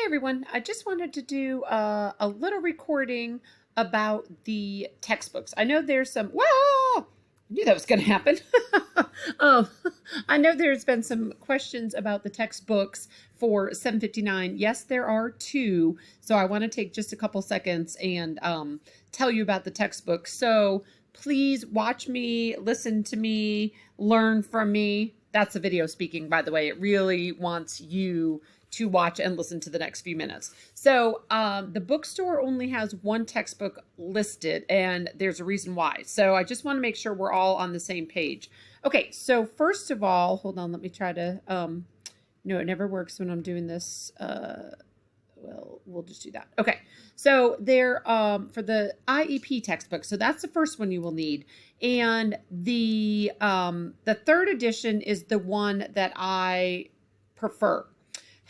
everyone. I just wanted to do a little recording about the textbooks. I know there's some, whoa, I knew that was going to happen. um, I know there's been some questions about the textbooks for 759. Yes, there are two. So I want to take just a couple seconds and tell you about the textbooks. So please watch me, listen to me, learn from me. That's a video speaking, by the way. It really wants you to watch and listen to the next few minutes. So the bookstore only has one textbook listed, and there's a reason why. So I just want to make sure we're all on the same page. Okay, so first of all, hold on, let me try to, no, it never works when I'm doing this. Well, we'll just do that. Okay, so there, for the IEP textbook, so that's the first one you will need. And the third edition is the one that I prefer.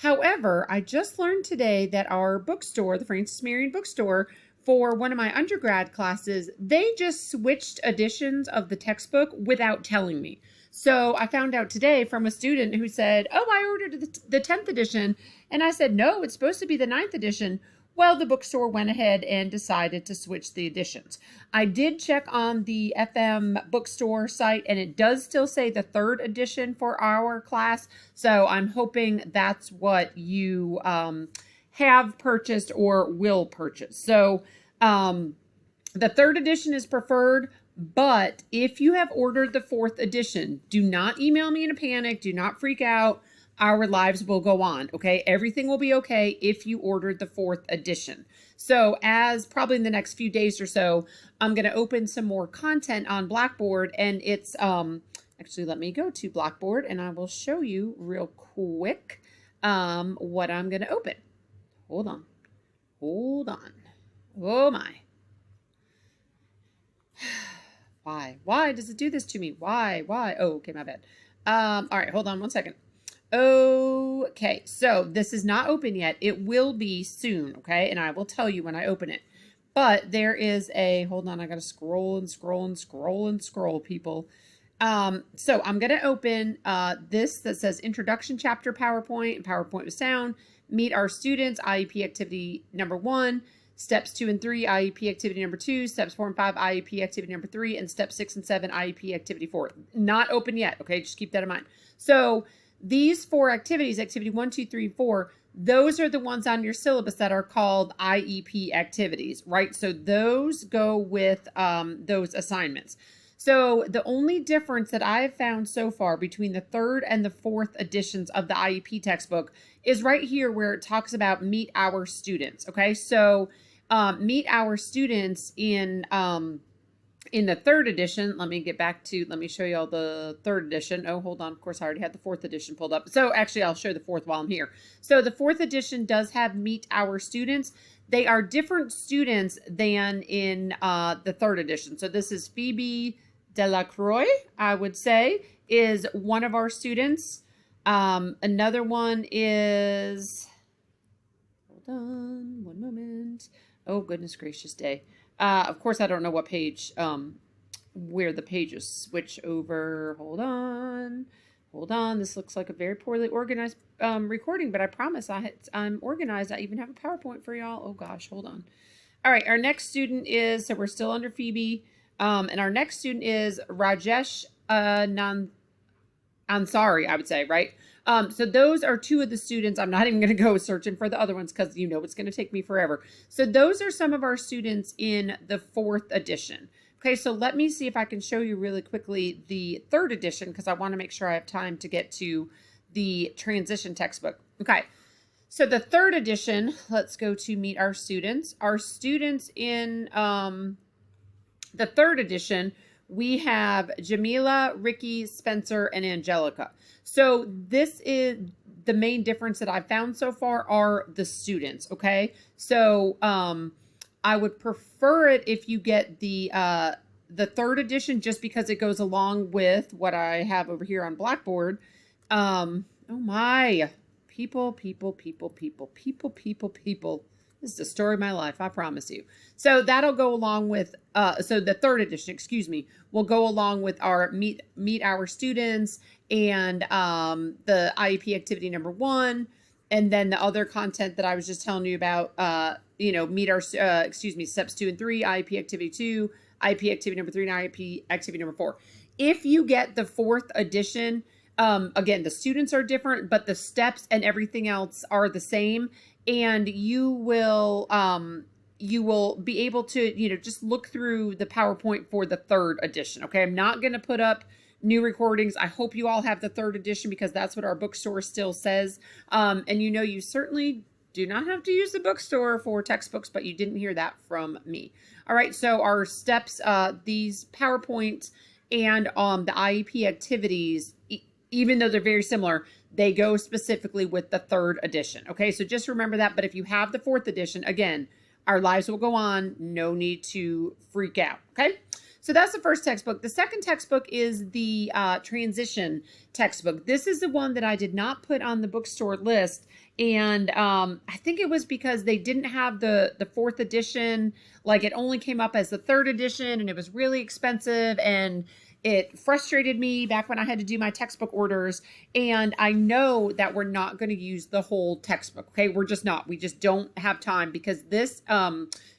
However, I just learned today that our bookstore, the Francis Marion Bookstore, for one of my undergrad classes, they just switched editions of the textbook without telling me. So I found out today from a student who said, oh, I ordered the 10th edition. And I said, no, it's supposed to be the 9th edition. Well, the bookstore went ahead and decided to switch the editions. I did check on the FM bookstore site, and it does still say the 3rd edition for our class. So I'm hoping that's what you have purchased or will purchase. So the 3rd edition is preferred. But if you have ordered the 4th edition, do not email me in a panic. Do not freak out. Our lives will go on, okay? Everything will be okay if you ordered the 4th edition. So as probably in the next few days or so, I'm going to open some more content on Blackboard, and it's, actually let me go to Blackboard and I will show you real quick what I'm going to open. Hold on. Oh my. Why does it do this to me? Why? Oh, okay, my bad. All right, hold on one second. Okay, so this is not open yet. It will be soon, okay? And I will tell you when I open it. But there is a, hold on, I gotta scroll, people. So I'm gonna open this that says Introduction Chapter PowerPoint and PowerPoint with Sound. Meet our students, IEP activity number 1. Steps 2 and 3, IEP activity number 2, steps 4 and 5, IEP activity number 3, and steps 6 and 7, IEP activity 4. Not open yet, okay? Just keep that in mind. So these 4 activities, activity 1, 2, 3, 4, those are the ones on your syllabus that are called IEP activities, right? So those go with those assignments. So the only difference that I have found so far between the 3rd and the 4th editions of the IEP textbook is right here where it talks about meet our students, okay? So meet our students in the 3rd edition. Let me show you all the 3rd edition. Oh, hold on. Of course, I already had the 4th edition pulled up. So actually, I'll show the 4th while I'm here. So the 4th edition does have meet our students. They are different students than in the 3rd edition. So this is Phoebe Delacroix, I would say, is one of our students. Another one is, hold on one moment. Oh, goodness gracious day. Of course, I don't know what page, where the pages switch over. Hold on. This looks like a very poorly organized recording, but I promise I'm organized. I even have a PowerPoint for y'all. Oh gosh, hold on. All right, our next student is, so we're still under Phoebe, and our next student is Rajesh Ansari, I would say, right? So those are 2 of the students. I'm not even going to go searching for the other ones because you know it's going to take me forever. So those are some of our students in the 4th edition. Okay, so let me see if I can show you really quickly the 3rd edition because I want to make sure I have time to get to the transition textbook. Okay, so the 3rd edition, let's go to meet our students. Our students in the 3rd edition, we have Jamila, Ricky, Spencer, and Angelica. So this is the main difference that I've found so far are the students, okay? So I would prefer it if you get the 3rd edition just because it goes along with what I have over here on Blackboard. Oh my, people. This is the story of my life, I promise you. So that'll go along with, so the 3rd edition, excuse me, will go along with our meet our students and the IEP activity number 1, And then the other content that I was just telling you about, meet our, steps 2 and 3, IEP activity 2, IEP activity number 3, and IEP activity number 4. If you get the 4th edition, again, the students are different, but the steps and everything else are the same. And you will be able to, just look through the PowerPoint for the 3rd edition. Okay. I'm not going to put up new recordings. I hope you all have the 3rd edition because that's what our bookstore still says. And you certainly do not have to use the bookstore for textbooks, but you didn't hear that from me. All right. So our steps, these PowerPoints and the IEP activities, even though they're very similar, they go specifically with the 3rd edition. Okay. So just remember that. But if you have the 4th edition, again, our lives will go on. No need to freak out. Okay. So that's the first textbook. The second textbook is the transition textbook. This is the one that I did not put on the bookstore list. And I think it was because they didn't have the 4th edition. Like it only came up as the 3rd edition and it was really expensive and it frustrated me back when I had to do my textbook orders. And I know that we're not going to use the whole textbook. Okay. We're just not. We just don't have time because this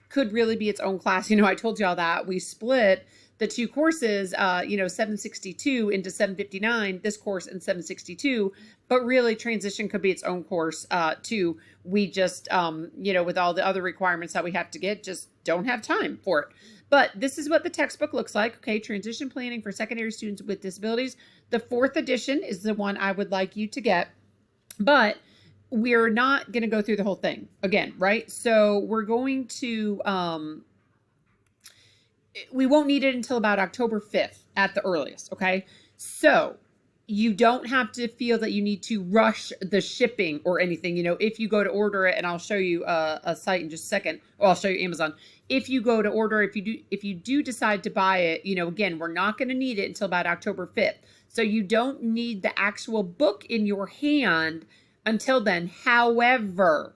could really be its own class. I told you all that. We split the 2 courses, 762 into 759, this course and 762, but really transition could be its own course too. We just, with all the other requirements that we have to get, just don't have time for it. But this is what the textbook looks like. Okay, transition planning for secondary students with disabilities. The 4th edition is the one I would like you to get, but we're not going to go through the whole thing again, right? So we're going to, we won't need it until about October 5th at the earliest. Okay. So you don't have to feel that you need to rush the shipping or anything. If you go to order it, and I'll show you a site in just a second, or I'll show you Amazon. If you go to order, if you do decide to buy it, again, we're not going to need it until about October 5th. So you don't need the actual book in your hand until then. However,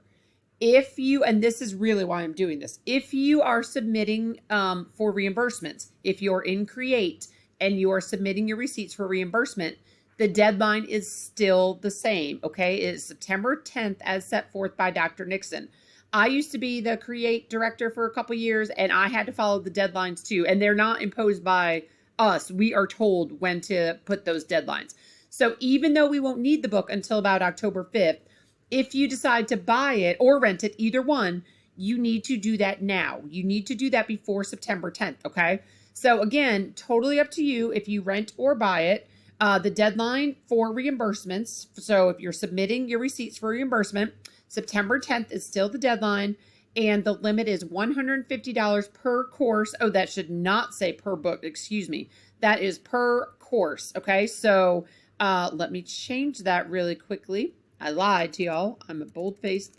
if you, and this is really why I'm doing this, if you are submitting for reimbursements, if you're in Create and you are submitting your receipts for reimbursement, the deadline is still the same. Okay. It is September 10th as set forth by Dr. Nixon. I used to be the Create director for a couple years and I had to follow the deadlines too. And they're not imposed by us. We are told when to put those deadlines. So even though we won't need the book until about October 5th, if you decide to buy it or rent it, either one, you need to do that now. You need to do that before September 10th. Okay. So again, totally up to you if you rent or buy it. The deadline for reimbursements. So if you're submitting your receipts for reimbursement, September 10th is still the deadline. And the limit is $150 per course. Oh, that should not say per book. Excuse me. That is per course. Okay. So let me change that really quickly. I lied to y'all. I'm a bold-faced,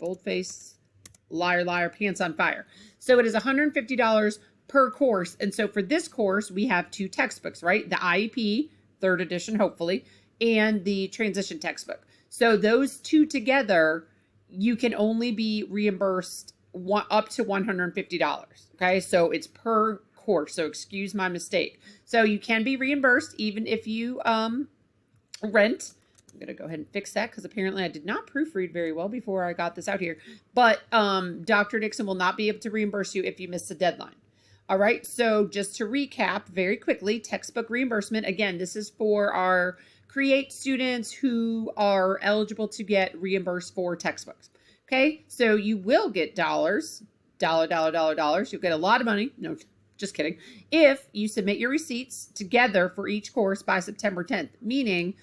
liar, pants on fire. So it is $150 per course. And so for this course, we have 2 textbooks, right? The IEP, 3rd edition, hopefully, and the transition textbook. So those 2 together, you can only be reimbursed up to $150. Okay. So it's per course. So excuse my mistake. So you can be reimbursed even if you rent. I'm going to go ahead and fix that because apparently I did not proofread very well before I got this out here. But Dr. Nixon will not be able to reimburse you if you miss the deadline. All right. So just to recap very quickly, textbook reimbursement. Again, this is for our Create students who are eligible to get reimbursed for textbooks. Okay. So you will get dollars. You'll get a lot of money. No, just kidding. If you submit your receipts together for each course by September 10th, meaning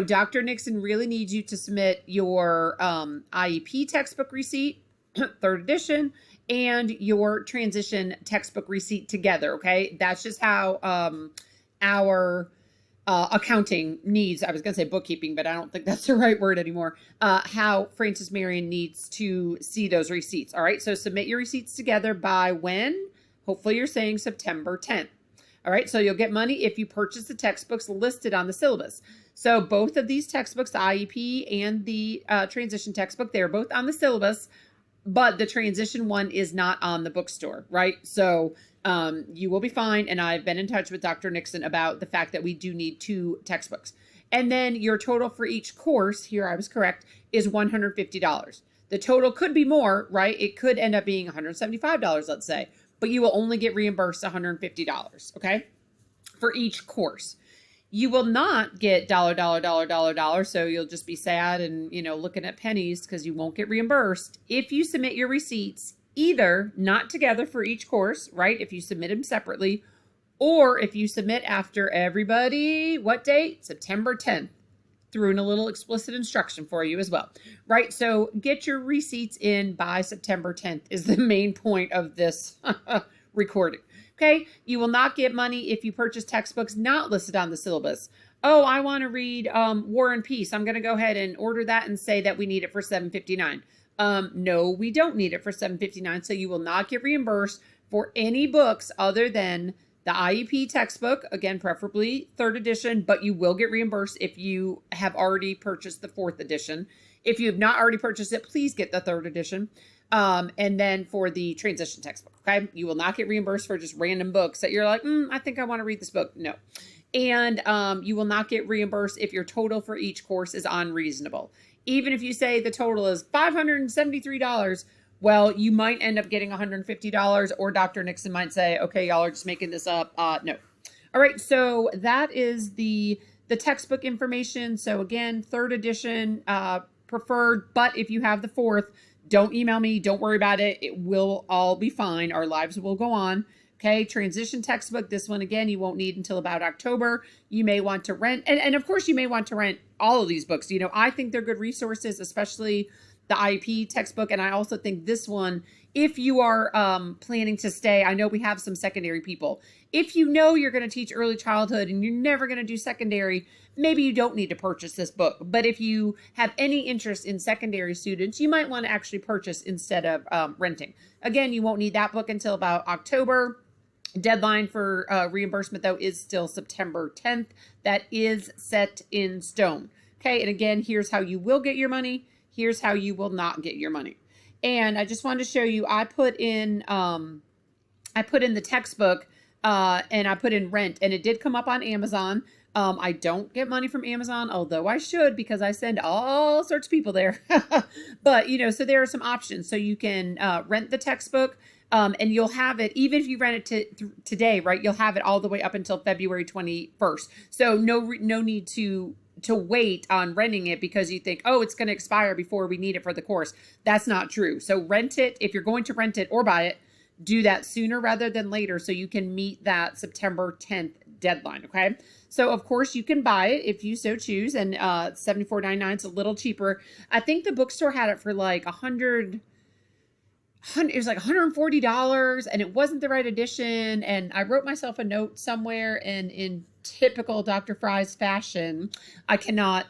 Dr. Nixon really needs you to submit your IEP textbook receipt, 3rd edition, and your transition textbook receipt together. Okay. That's just how our accounting needs, I was going to say bookkeeping, but I don't think that's the right word anymore. How Francis Marion needs to see those receipts. All right. So submit your receipts together by when? Hopefully you're saying September 10th. All right. So you'll get money if you purchase the textbooks listed on the syllabus. So both of these textbooks, the IEP and the transition textbook, they're both on the syllabus, but the transition one is not on the bookstore, right? So you will be fine. And I've been in touch with Dr. Nixon about the fact that we do need 2 textbooks. And then your total for each course, here I was correct, is $150. The total could be more, right? It could end up being $175, let's say, but you will only get reimbursed $150, okay? For each course. You will not get dollar, so you'll just be sad and, looking at pennies because you won't get reimbursed if you submit your receipts either not together for each course, right? If you submit them separately, or if you submit after everybody, what date? September 10th. Threw in a little explicit instruction for you as well, right? So get your receipts in by September 10th is the main point of this recording. Okay, you will not get money if you purchase textbooks not listed on the syllabus. Oh, I want to read War and Peace. I'm going to go ahead and order that and say that we need it for $7.59. No, we don't need it for $7.59. So you will not get reimbursed for any books other than the IEP textbook, again, preferably 3rd edition, but you will get reimbursed if you have already purchased the 4th edition. If you have not already purchased it, please get the 3rd edition. And then for the transition textbook, okay? You will not get reimbursed for just random books that you're like, I think I want to read this book. No. And you will not get reimbursed if your total for each course is unreasonable. Even if you say the total is $573, well, you might end up getting $150, or Dr. Nixon might say, okay, y'all are just making this up. No. All right, so that is the textbook information. So again, 3rd edition preferred, but if you have the 4th, don't email me. Don't worry about it. It will all be fine. Our lives will go on. Okay, transition textbook. This one, again, you won't need until about October. You may want to rent. And of course, you may want to rent all of these books. I think they're good resources, especially the IEP textbook. And I also think this one, if you are planning to stay, I know we have some secondary people. If you know you're going to teach early childhood and you're never going to do secondary, maybe you don't need to purchase this book. But if you have any interest in secondary students, you might want to actually purchase instead of renting. Again, you won't need that book until about October. Deadline for reimbursement, though, is still September 10th. That is set in stone. Okay, and again, here's how you will get your money. Here's how you will not get your money. And I just wanted to show you, I put in the textbook and I put in rent, and it did come up on Amazon. I don't get money from Amazon, although I should, because I send all sorts of people there. But, so there are some options. So you can rent the textbook, and you'll have it, even if you rent it today, right? You'll have it all the way up until February 21st. So no need to wait on renting it because you think, oh, it's going to expire before we need it for the course. That's not true. So rent it. If you're going to rent it or buy it, do that sooner rather than later so you can meet that September 10th deadline, okay? So, of course, you can buy it if you so choose, and $74.99 is a little cheaper. I think the bookstore had it for like it was like $140, and it wasn't the right edition, and I wrote myself a note somewhere, and in typical Dr. Fry's fashion, I cannot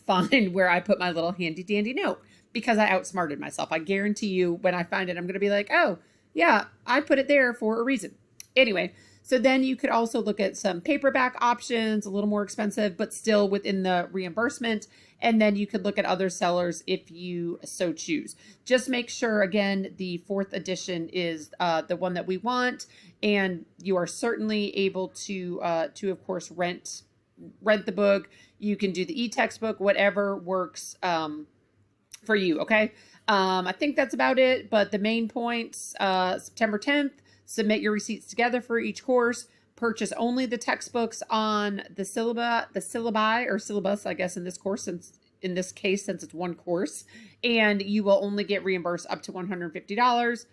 find where I put my little handy-dandy note because I outsmarted myself. I guarantee you when I find it, I'm going to be like, oh, yeah, I put it there for a reason. Anyway, so then you could also look at some paperback options, a little more expensive, but still within the reimbursement. And then you could look at other sellers if you so choose. Just make sure, again, the 4th edition is the one that we want. And you are certainly able to of course, rent the book. You can do the e-textbook, whatever works for you, okay? I think that's about it, but the main points, September 10th, submit your receipts together for each course, purchase only the textbooks on the syllabi or syllabus, I guess, in this course, since it's one course, and you will only get reimbursed up to $150.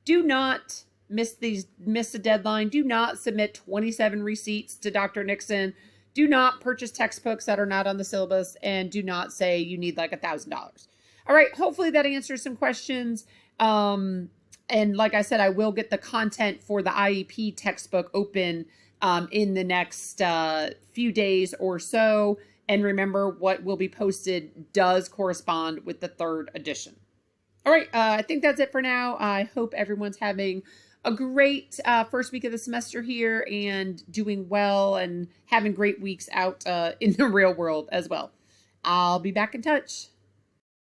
Do not miss the deadline. Do not submit 27 receipts to Dr. Nixon. Do not purchase textbooks that are not on the syllabus, and do not say you need like $1,000. All right, hopefully that answers some questions. And like I said, I will get the content for the IEP textbook open in the next few days or so. And remember, what will be posted does correspond with the 3rd edition. All right, I think that's it for now. I hope everyone's having a great first week of the semester here and doing well and having great weeks out in the real world as well. I'll be back in touch.